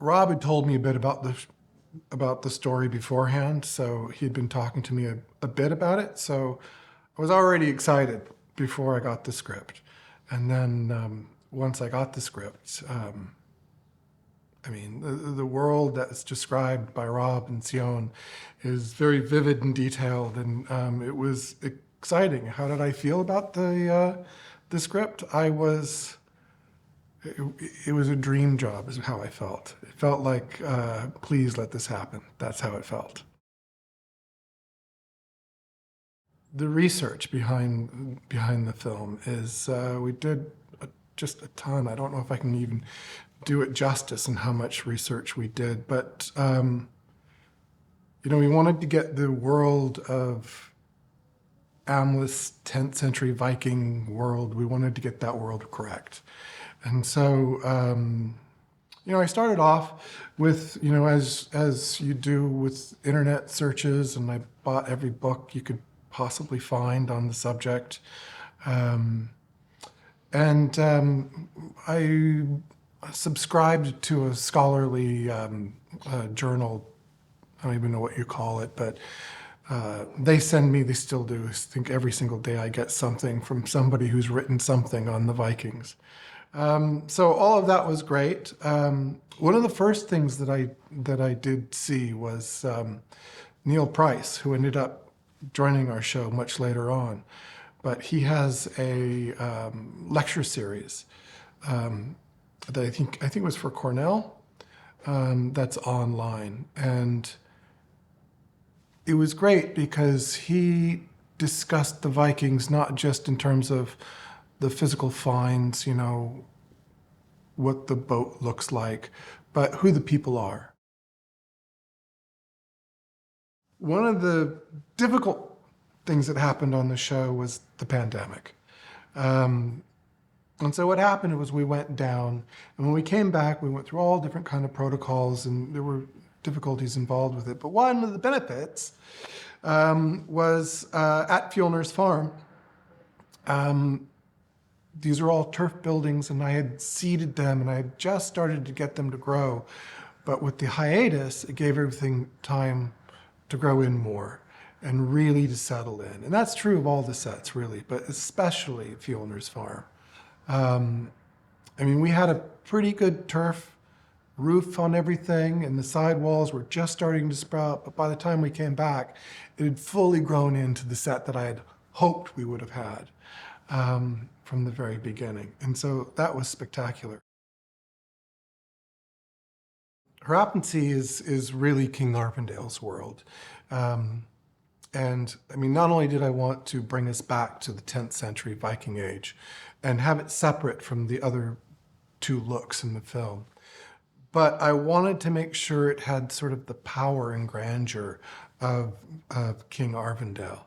Rob had told me a bit about the story beforehand, so he'd been talking to me a bit about it. So I was already excited before I got the script, and then once I got the script, I mean, the world that's described by Rob and Sàssone is very vivid and detailed, and it was exciting. How did I feel about the script? It was a dream job, is how I felt. It felt like, please let this happen. That's how it felt. The research behind the film is, we did just a ton. I don't know if I can even do it justice in how much research we did, but we wanted to get the world of Amleth's 10th century Viking world. We wanted to get that world correct. And so, I started off with, as you do with internet searches, and I bought every book you could possibly find on the subject. I subscribed to a scholarly journal. I don't even know what you call it, but they still do. I think every single day I get something from somebody who's written something on the Vikings. So all of that was great. One of the first things that I did see was Neil Price, who ended up joining our show much later on. But he has a lecture series that I think was for Cornell, that's online. And it was great because he discussed the Vikings not just in terms of the physical finds, what the boat looks like, but who the people are. One of the difficult things that happened on the show was the pandemic. And so what happened was we went down, and when we came back, we went through all different kind of protocols, and there were difficulties involved with it. But one of the benefits was at Fjolner's farm. These are all turf buildings, and I had seeded them, and I had just started to get them to grow. But with the hiatus, it gave everything time to grow in more and really to settle in. And that's true of all the sets, really, but especially Fjolner's farm. We had a pretty good turf roof on everything, and the side walls were just starting to sprout, but by the time we came back, it had fully grown into the set that I had hoped we would have had from the very beginning. And so that was spectacular. Hrappensee is really King Arvindale's world. And not only did I want to bring us back to the 10th century Viking Age and have it separate from the other two looks in the film, but I wanted to make sure it had sort of the power and grandeur of King Arvindale.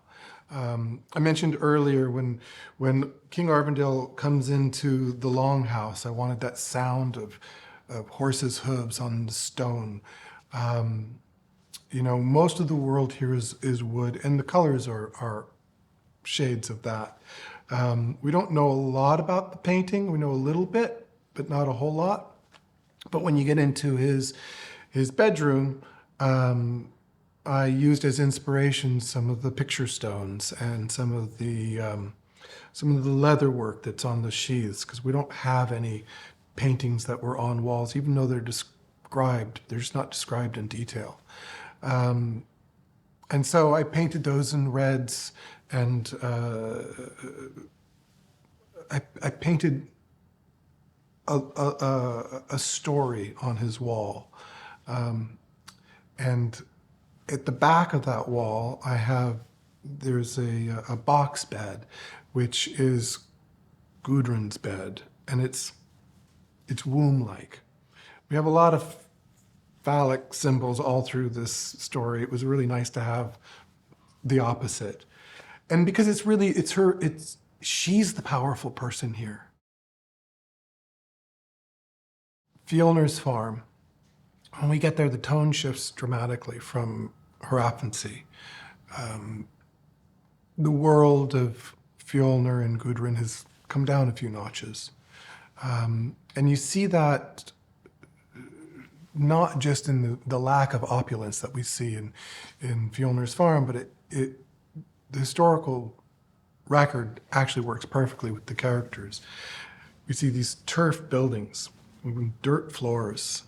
I mentioned earlier when King Arvindale comes into the longhouse, I wanted that sound of horses' hooves on the stone. Most of the world here is wood, and the colors are shades of that. We don't know a lot about the painting. We know a little bit, but not a whole lot. But when you get into his bedroom, I used as inspiration some of the picture stones and some of the leather work that's on the sheaths, because we don't have any paintings that were on walls, even though they're described. They're just not described in detail. And so I painted those in reds, and I painted a story on his wall. And at the back of that wall, there's a box bed, which is Gudrun's bed, and it's womb-like. We have a lot of phallic symbols all through this story. It was really nice to have the opposite. And because she's the powerful person here. Fjolner's farm. When we get there, the tone shifts dramatically from Hrappensee. The world of Fjolner and Gudrun has come down a few notches. And you see that not just in the lack of opulence that we see in Fjolnir's farm, but the historical record actually works perfectly with the characters. We see these turf buildings, dirt floors.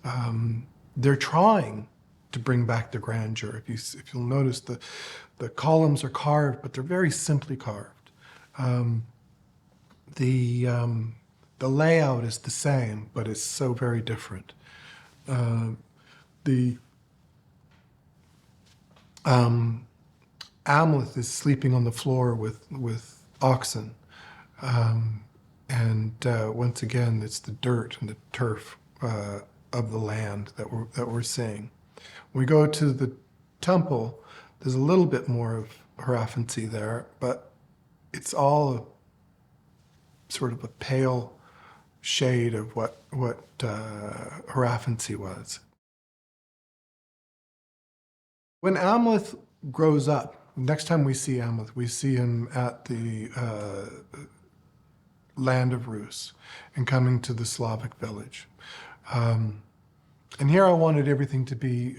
They're trying to bring back the grandeur. If you'll notice, the columns are carved, but they're very simply carved. The layout is the same, but it's so very different. Amleth is sleeping on the floor with oxen. Once again, it's the dirt and the turf of the land that we're seeing. When we go to the temple, there's a little bit more of Hierophancy there, but it's all sort of a pale shade of what Hierophancy was. When Amleth grows up, next time we see Amleth, we see him at the land of Rus and coming to the Slavic village. And here I wanted everything to be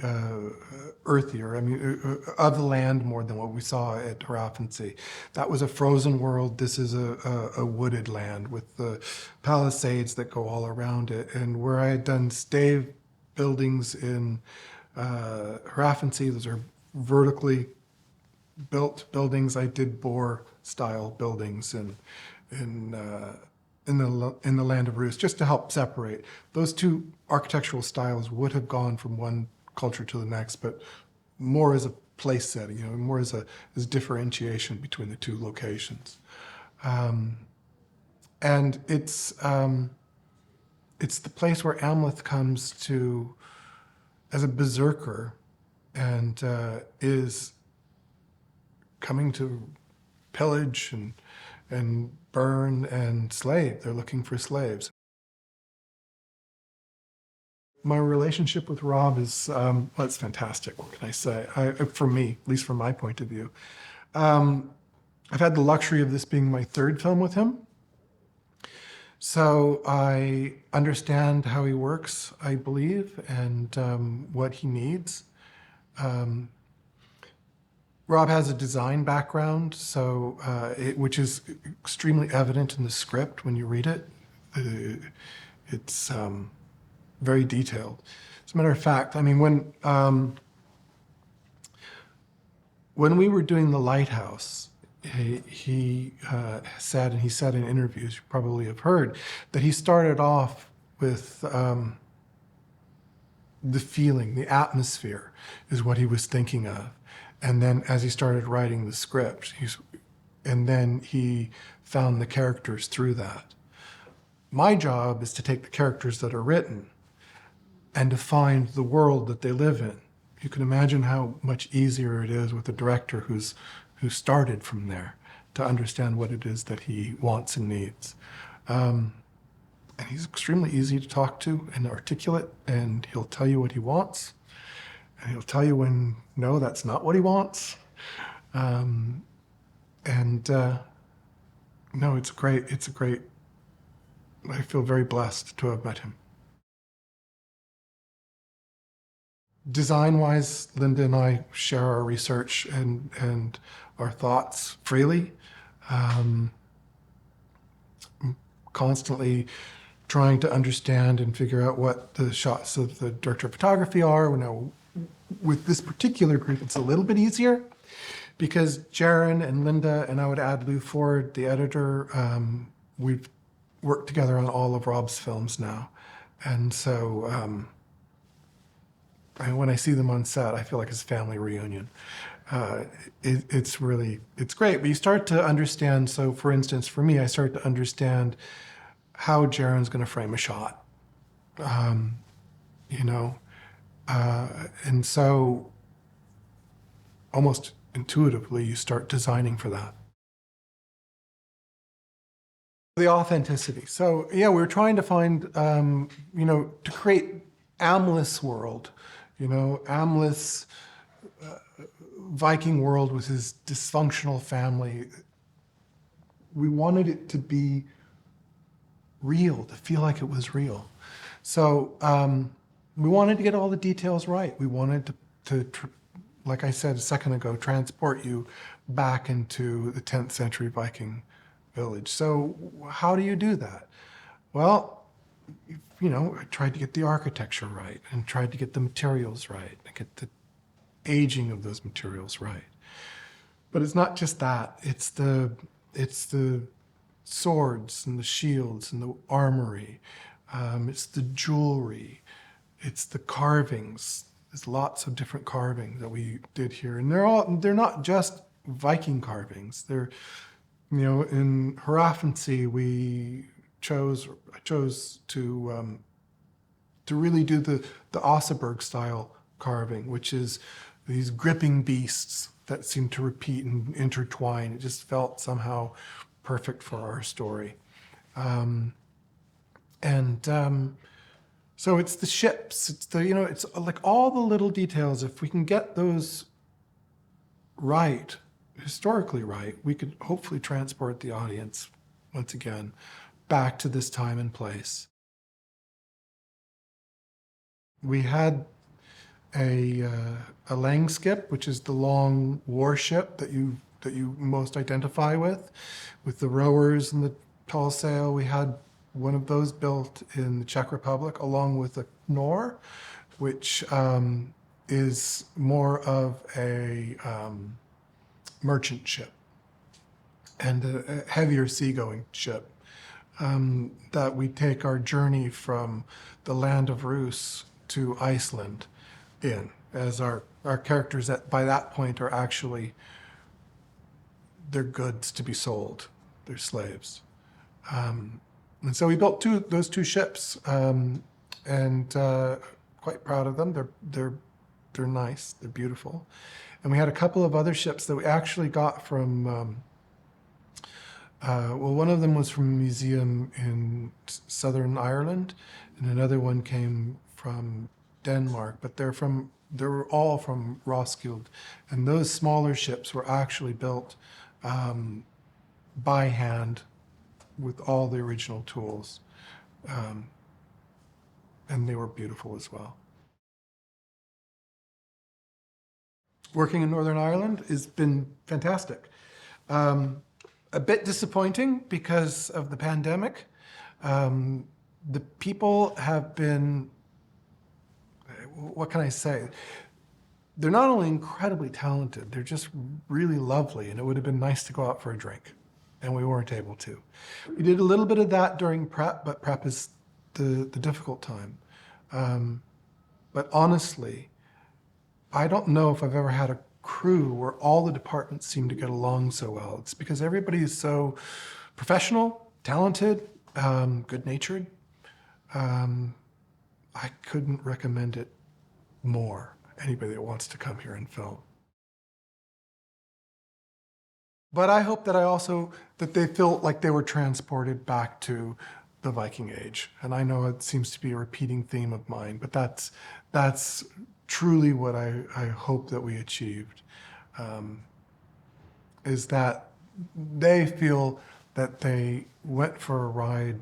earthier, I mean, of the land more than what we saw at Hierophancy. That was a frozen world. This is a wooded land with the palisades that go all around it. And where I had done stave buildings in Hierophancy, those are vertically built buildings. I did boar-style buildings in the land of Rus, just to help separate. Those two architectural styles would have gone from one culture to the next, but more as a place setting, more as differentiation between the two locations. And it's the place where Amleth comes to as a berserker and is coming to pillage and burn and slave. They're looking for slaves. My relationship with Rob is, well, it's fantastic. What can I say? For me, at least from my point of view. I've had the luxury of this being my third film with him. So I understand how he works, I believe, and what he needs. Rob has a design background, so which is extremely evident in the script when you read it. It's very detailed. As a matter of fact, I mean, when we were doing The Lighthouse, he said, and he said in interviews, you probably have heard, that he started off with the feeling, the atmosphere is what he was thinking of. And then as he started writing the script, and then he found the characters through that. My job is to take the characters that are written and to find the world that they live in. You can imagine how much easier it is with a director who started from there to understand what it is that he wants and needs. And he's extremely easy to talk to and articulate, and he'll tell you what he wants. And he'll tell you when, no, that's not what he wants. No, it's great. I feel very blessed to have met him. Design-wise, Linda and I share our research and our thoughts freely. Constantly trying to understand and figure out what the shots of the director of photography are. With this particular group, it's a little bit easier because Jaron and Linda, and I would add Lou Ford, the editor, we've worked together on all of Rob's films now. And so when I see them on set, I feel like it's a family reunion. It's great, but you start to understand. So for instance, for me, I start to understand how Jaron's going to frame a shot, and so almost intuitively, you start designing for that. The authenticity. So yeah, we were trying to find, to create Amleth's world, Amleth's Viking world with his dysfunctional family. We wanted it to be real, to feel like it was real. So we wanted to get all the details right. We wanted like I said a second ago, transport you back into the 10th century Viking village. So how do you do that? Well, I tried to get the architecture right and tried to get the materials right and get the aging of those materials right. But it's not just that. It's the swords and the shields and the armory. It's the jewelry. It's the carvings. There's lots of different carvings that we did here, and they're not just Viking carvings. They're, in Hrafuncy I chose to really do the Oseberg style carving, which is these gripping beasts that seem to repeat and intertwine. It just felt somehow perfect for our story. So it's the ships, it's it's like all the little details. If we can get those right, historically right, we could hopefully transport the audience, once again, back to this time and place. We had a langskip, which is the long warship that you most identify with the rowers and the tall sail. We had one of those built in the Czech Republic, along with a Knorr, which is more of a merchant ship and a heavier seagoing ship that we take our journey from the land of Rus to Iceland in, as our characters by that point are actually, they're goods to be sold, they're slaves. And so we built those two ships, and quite proud of them. They're nice, they're beautiful. And we had a couple of other ships that we actually got from, one of them was from a museum in Southern Ireland, and another one came from Denmark, but they were all from Roskilde. And those smaller ships were actually built by hand with all the original tools. And they were beautiful as well. Working in Northern Ireland has been fantastic. A bit disappointing because of the pandemic. The people have been, what can I say? They're not only incredibly talented, they're just really lovely, and it would have been nice to go out for a drink, and we weren't able to. We did a little bit of that during prep, but prep is the difficult time. But honestly, I don't know if I've ever had a crew where all the departments seem to get along so well. It's because everybody is so professional, talented, good-natured. I couldn't recommend it more. Anybody that wants to come here and film. But I hope that they felt like they were transported back to the Viking Age. And I know it seems to be a repeating theme of mine, but that's truly what I hope that we achieved, is that they feel that they went for a ride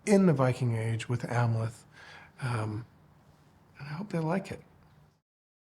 in the Viking Age with Amleth, and I hope they like it.